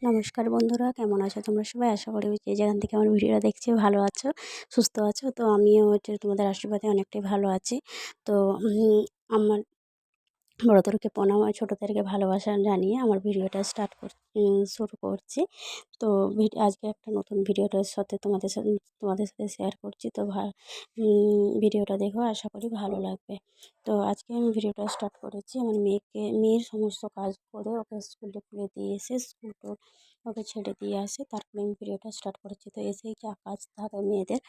নমস্কার বন্ধুরা, কেমন আছো তোমরা সবাই? আশা করি যে যেখান থেকে আমার ভিডিওটা দেখছো ভালো আছো, সুস্থ আছো। তো আমিও তোমাদের আশীর্বাদে অনেকটাই ভালো আছি। তো আমার বড়োদেরকে প্রণাম আর ছোটোদেরকে ভালোবাসা জানিয়ে আমার ভিডিওটা শুরু করছি। তো আজকে একটা নতুন ভিডিওটার সাথে তোমাদের সাথে শেয়ার করছি। তো ভিডিওটা দেখো, আশা করি ভালো লাগবে। তো আজকে আমি ভিডিওটা স্টার্ট করেছি আমার মেয়ের সমস্ত কাজ করে ওকে স্কুলে তুলে দিয়ে এসে ওকে ছেড়ে দিয়ে আসে, তারপরে আমি ভিডিওটা স্টার্ট করেছি। তো এসেই যা কাজ থাকে মেয়েদের,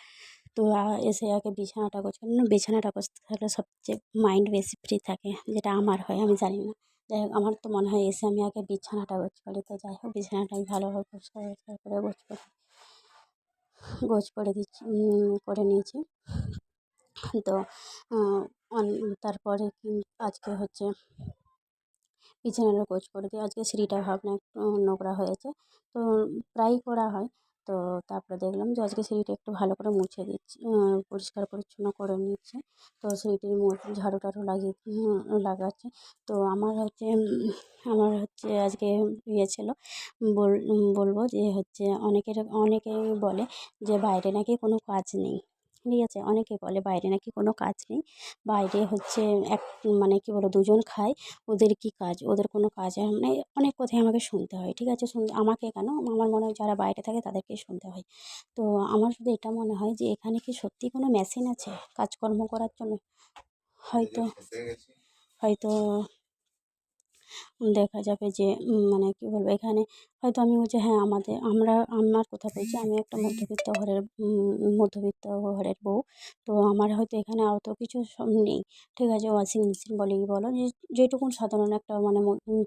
তো এসে আগে বিছানাটা গোছানো, বিছানাটা গোছাতে থাকলে সবচেয়ে মাইন্ড বেশি ফ্রি থাকে, যেটা আমার হয়, আমি জানি না। যাই হোক, আমার তো মনে হয় এসে আমি আগে বিছানাটা গোছ করি। তো যাই হোক, বিছানাটা আমি ভালোভাবে পরিষ্কার করে গোছ করে দিচ্ছি, করে নিয়েছি। তো তারপরে আজকে হচ্ছে বিছানাটা গোছ করে দিই। আজকে সিঁড়িটা ভাবনা একটু নোংরা হয়েছে, তো প্রায়ই করা হয়। তো তারপরে দেখলাম যে আজকে সিঁড়িটা একটু ভালো করে মুছে দিচ্ছি, পরিষ্কার পরিচ্ছন্ন করে নিচ্ছি। তো সিঁড়িটির মধ্যে ঝাড়ু টাড়ু লাগাচ্ছি। তো আমার হচ্ছে আজকে ইয়ে ছিল, বলবো যে হচ্ছে অনেকেই বলে যে বাইরে নাকি কোনো কাজ নেই। ঠিক আছে, অনেকে বলে বাইরে নাকি কোনো কাজ নেই, বাইরে হচ্ছে এক মানে কি বলো, দুজন খায়, ওদের কি কাজ, ওদের কোনো কাজ মানে অনেক কথাই আমাকে শুনতে হয়। ঠিক আছে, আমাকে কেন, আমার মনে হয় যারা বাইরে থাকে তাদেরকেই শুনতে হয়। তো আমার শুধু এটা মনে হয় যে এখানে কি সত্যি কোনো মেশিন আছে কাজকর্ম করার জন্য? হয়তো হয়তো দেখা যাবে যে মানে কি বলবো, এখানে হয়তো আমি বলছি, হ্যাঁ আমার কথা বলছি, আমি একটা মধ্যবিত্ত ঘরের বউ। তো আমার হয়তো এখানে অত কিছু নেই। ঠিক আছে, ওয়াশিং মেশিন বলো যেটুকুন সাধারণ একটা মানে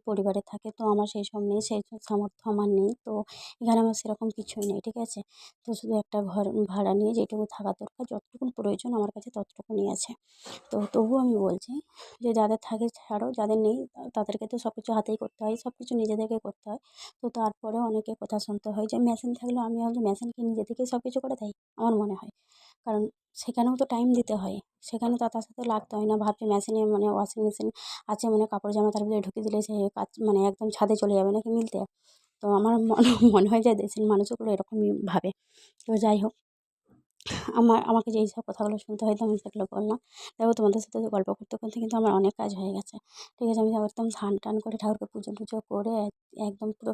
পরিবারে থাকে, তো আমার সেই সব নেই, সেই সব সামর্থ্য আমার নেই। তো এখানে আমার সেরকম কিছুই নেই। ঠিক আছে, তো শুধু একটা ঘর ভাড়া নিয়ে যেটুকু থাকা দরকার, যতটুকুন প্রয়োজন আমার কাছে ততটুকুনি আছে। তো তবুও আমি বলছি যে যাদের থাকে ছাড়ো, যাদের নেই তাদেরকে তো সব কিছু হাতেই করতে হয়, সব কিছু নিজেদেরকে করতে হয়। তো তারপরে অনেকের কথা শুনতে হয় যে মেশিন থাকলেও, আমি ভাবছি মেশিন কি নিজে থেকেই সব কিছু করে দেয়? আমার মনে হয়, কারণ সেখানেও তো টাইম দিতে হয়, সেখানে তো তার সাথে লাগতে হয় না। ভাবছি মেশিনে মানে ওয়াশিং মেশিন আছে মানে কাপড় জামা তার ভিতরে ঢুকিয়ে দিলে সে কাজ মানে একদম ছাদে চলে যাবে নাকি মিলতে। তো আমার মনে হয় যে দেশের মানুষগুলো এরকমই ভাবে। তো যাই হোক, আমাকে যেই সব কথাগুলো শুনতে হয়, তো আমি সেগুলো বললাম। দেখো, তোমাদের সাথে গল্প করতে করতে কিন্তু আমার অনেক কাজ হয়ে গেছে। ঠিক আছে, আমি একদম স্নান টান করে ঠাকুরকে পুজো টুজো করে একদম পুরো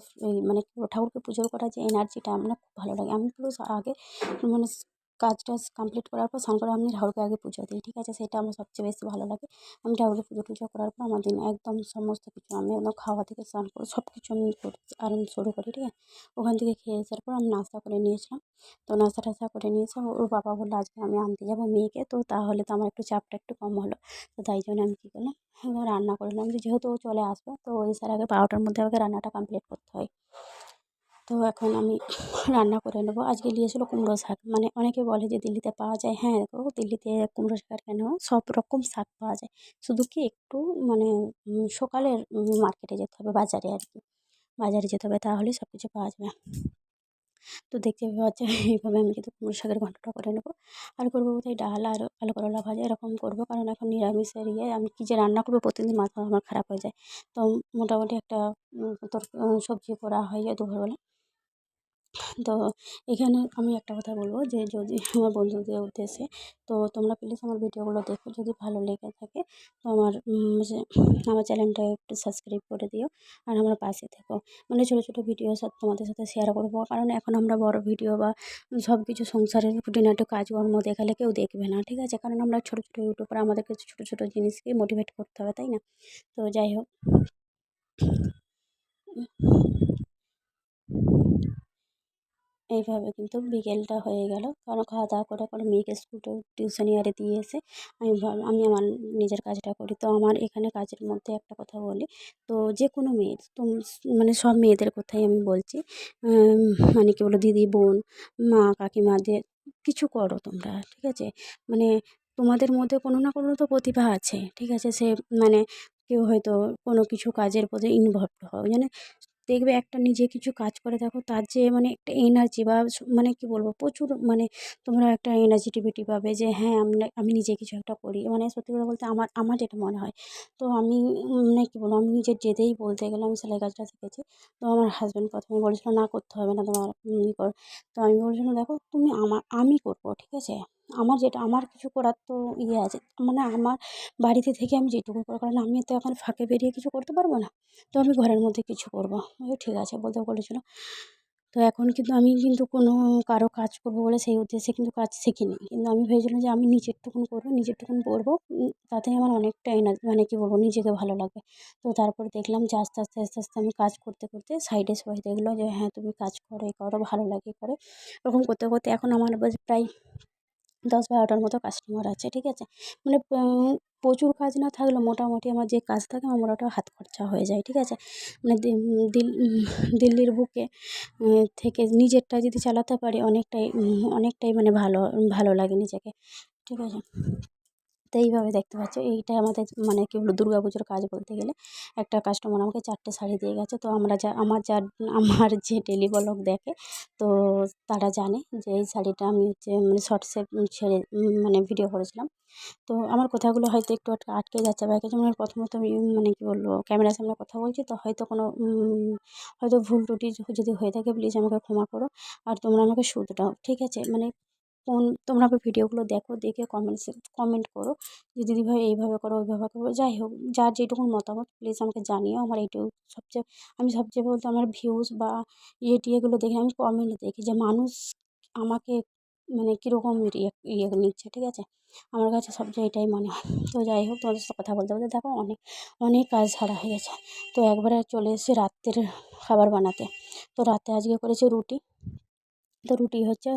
মানে কি বলবো, ঠাকুরকে পুজো করার যে এনার্জিটা আমার না খুব ভালো লাগে। আমি পুরো আগে মানে কাজ টাজ কমপ্লিট করার পর স্নান করে আমি ঠাকুরকে আগে পুজো দিই। ঠিক আছে, সেটা আমার সবচেয়ে বেশি ভালো লাগে। আমি ঠাকুরকে পুজো টুজো করার পর আমার দিন একদম সমস্ত কিছু আমি একদম খাওয়া থেকে স্নান করে সব কিছু আমি শুরু করি। ঠিক আছে, ওখান থেকে খেয়ে আসার পর আমি নাস্তা করে নিয়েছিলাম। তো নাস্তা টাস্তা করে নিয়েছে। ওর বাবা বললো আজকে আমি আনতে যাবো মেয়েকে, তো তাহলে তো আমার একটু চাপটা একটু কম হলো। তো তাই জন্য আমি কী করলাম, রান্না করলাম। যেহেতু ও চলে আসবে, তো এসার আগে 12টার মধ্যে আমাকে রান্নাটা কমপ্লিট করতে হয়। তো এখন আমি রান্না করে নেবো। আজকে নিয়েছিল কুমড়ো শাক, মানে অনেকে বলে যে দিল্লিতে পাওয়া যায়। হ্যাঁ দেখো, দিল্লিতে কুমড়ো শাক কেন, সব রকম শাক পাওয়া যায়, শুধু কি একটু মানে সকালে মার্কেটে যেতে হবে, বাজারে আর কি, বাজারে যেতে হবে, তাহলেই সব কিছু পাওয়া যাবে। তো দেখতে পাচ্ছি এইভাবে আমি কিন্তু কুমড়ো শাকের ঘন্টটা করে নেবো। আর করবো কোথায় ডাল আর আলু করলা ভাজা, এরকম করবো, কারণ এখন নিরামিষের আমি কী যে রান্না করবো প্রতিদিন মাথা আমার খারাপ হয়ে যায়। তো মোটামুটি একটা সবজি করা হয়ে যায় দুপুরবেলা। তো এখানে আমি একটা কথা বলবো যে যদি আমার বন্ধুদের উদ্দেশ্যে, তো তোমরা প্লিজ আমার ভিডিওগুলো দেখো, যদি ভালো লেগে থাকে তো আমার চ্যানেলটা একটু সাবস্ক্রাইব করে দিও, আর আমার পাশে থেকো। মানে ছোটো ছোটো ভিডিও সব তোমাদের সাথে শেয়ার করবো, কারণ এখন আমরা বড় ভিডিও বা সব কিছু সংসারের খুঁটিনাটি কাজকর্ম দেখালে কেউ দেখবে না। ঠিক আছে, কারণ আমরা ছোটো ছোটো ইউটিউবার, আমাদেরকে ছোটো ছোটো জিনিসকে মোটিভেট করতে হবে, তাই না? তো যাই হোক, এইভাবে কিন্তু বিকেলটা হয়ে গেল, কারণ খাওয়া দাওয়া করে পরে মেয়েকে টিউশনি আরে দিয়ে এসে আমি আমার নিজের কাজটা করি। তো আমার এখানে কাজের মধ্যে একটা কথা বলি, তো যে কোনো মেয়ে তো মানে সব মেয়েদের কথাই আমি বলছি, উম, মানে কি বলো, দিদি বোন মা কাকিমাদের কিছু করো তোমরা। ঠিক আছে, মানে তোমাদের মধ্যে কোনো না কোনো তো প্রতিভা আছে। ঠিক আছে, সে মানে কেউ হয়তো কোনো কিছু কাজের প্রতি ইনভলভ হয়, দেখবে একটা নিজে কিছু কাজ করে দেখো, তার যে মানে একটা এনার্জি বা মানে কি বলবো, প্রচুর মানে তোমরা একটা এনার্জিটিভিটি পাবে যে হ্যাঁ আমি নিজে কিছু একটা করি। মানে সত্যি কথা বলতে আমার আমার যেটা মনে হয়, তো আমি মানে কি বলবো, আমি নিজের জেদেই বলতে গেলে আমি সেলাই কাজটা শিখেছি। তো আমার হাজব্যান্ড প্রথমে বলেছিল না করতে হবে না তোমার, কর। তো আমি বলেছিলাম দেখো তুমি আমি করবো, ঠিক আছে, আমার যেটা আমার কিছু করার তো ইয়ে আছে, মানে আমার বাড়িতে থেকে আমি যেটুকু করবো, কারণ আমি তো এখন ফাঁকে বেরিয়ে কিছু করতে পারবো না। তো আমি ঘরের মধ্যে কিছু করবো। ঠিক আছে বলতে বলেছিল। তো এখন কিন্তু আমি কিন্তু কোনো কারো কাজ করবো বলে সেই উদ্দেশ্যে কিন্তু কাজ শিখিনি। কিন্তু আমি ভেবেছিলাম যে আমি নিজেরটুকুন করবো, নিজেরটুকুন করবো। তাতেই আমার অনেকটা মানে কি বলবো, নিজেকে ভালো লাগবে। তো তারপরে দেখলাম যে আস্তে, আস্তে, আস্তে, আস্তে আমি কাজ করতে, করতে সাইডে সবাই দেখলো যে হ্যাঁ, তুমি কাজ করো, এ করো, ভালো লাগে করো। এরকম করতে, করতে এখন আমার প্রায় 10-12টার মতো কাস্টমার আছে, ঠিক আছে? মানে প্রচুর কাজ না থাকলেও মোটামুটি আমার যে কাজ থাকে আমার মোটামুটি হাত খরচা হয়ে যায়, ঠিক আছে? মানে দিল্লির বুকে থেকে নিজেরটা যদি চালাতে পারি অনেকটাই অনেকটাই মানে ভালো ভালো লাগে নিজেকে, ঠিক আছে? তো এইভাবে দেখতে পাচ্ছ, এইটাই আমাদের মানে কি বলবো দুর্গাপুজোর কাজ বলতে গেলে। একটা কাস্টমার আমাকে 4টে শাড়ি দিয়ে গেছে। তো আমার যে ডেইলি ব্লগ দেখে, তো তারা জানে যে এই শাড়িটা আমি হচ্ছে মানে শর্টসে ছেড়ে মানে ভিডিও করেছিলাম। তো আমার কথাগুলো হয়তো একটু আটকে যাচ্ছে বা কিছু, মানে প্রথমত আমি মানে কি বলবো ক্যামেরার সামনে কথা বলছি, তো হয়তো কোনো হয়তো ভুল ত্রুটি যদি হয়ে থাকে প্লিজ আমাকে ক্ষমা করো। আর তোমরা আমাকে শুধরাও, ঠিক আছে? মানে তোমরা আমার ভিডিওগুলো দেখো, দেখে কমেন্ট করো যে দিদিভাই এইভাবে করো, ওইভাবে করো। যাই হোক, যার যেটুকু মতামত প্লিজ আমাকে জানিও। আমার এইটুকু সবচেয়ে, আমি সবচেয়ে বলতে আমার ভিউজ বা টিয়েগুলো দেখে আমি কমেন্ট দেখি যে মানুষ আমাকে মানে কীরকম নিচ্ছে, ঠিক আছে? আমার কাছে সবচেয়ে এটাই মনে হয়। তো যাই হোক, তোমাদের সাথে কথা বলতে, বলতে দেখো অনেক, অনেক কাজ ছাড়া হয়ে গেছে। তো একবারে চলে এসেছি রাত্রের খাবার বানাতে। তো রাতে আজকে করেছি রুটি। তো রুটি হচ্ছে